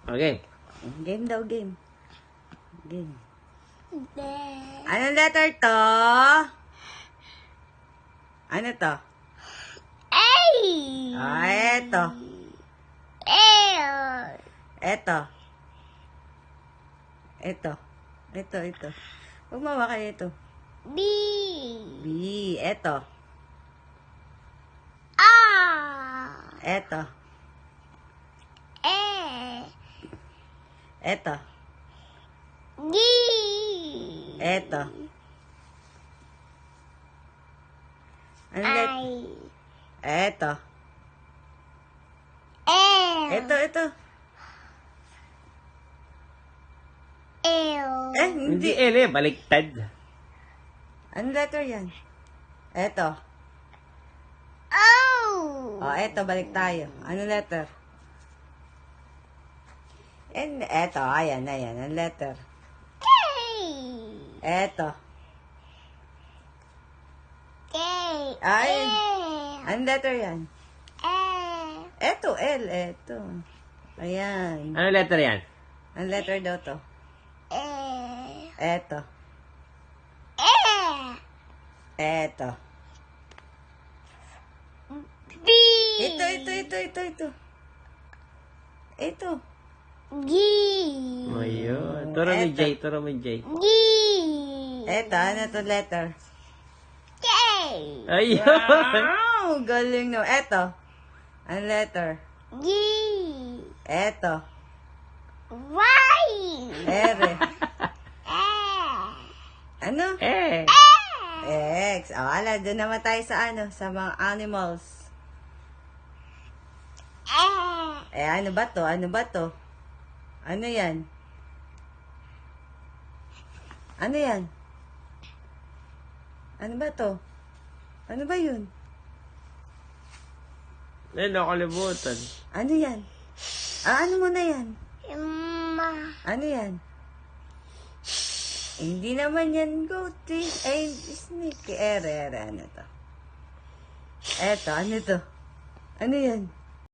Okay. Game daw, game. Game. De. Anong letter to? Ano to? A. Ah, eto. L. Eto. Ito. Ito. Huwag kayo ito. B. B. Eto. R. Eto. E. Eto. D. Eto. Ano letter? I. Eto. L. Ito. L. Hindi. Hindi L eh, baliktad. Ano letter yan? Eto. O. Eto, balik tayo. Ano letter? Eto, ayan. Ano letter? K. Eto. K. Ay. E. Ano letter yan? E. Eto, L. Eto. Ayan. Ano letter yan? Ano letter daw to? E. Eto. E. Eto. B. Ito. Ito. G. Ayun. Turo mo J. G. Eto, ano to letter? K. Ayun. Wow! Galing no. Eto. Ano letter? G. Eto. Y. R. E. Ano? Eh. X. Ala, doon naman tayo sa sa mga animals. E. Ano ba to? Ano yan? Ano ba to? Ano ba yun? Eh, nakalimutan. Ano yan? Ano mo na yan? Ma. Ano yan? Hindi naman yan goat eh. Ay, snake. Ano to? Eto, ano to? Ano yan?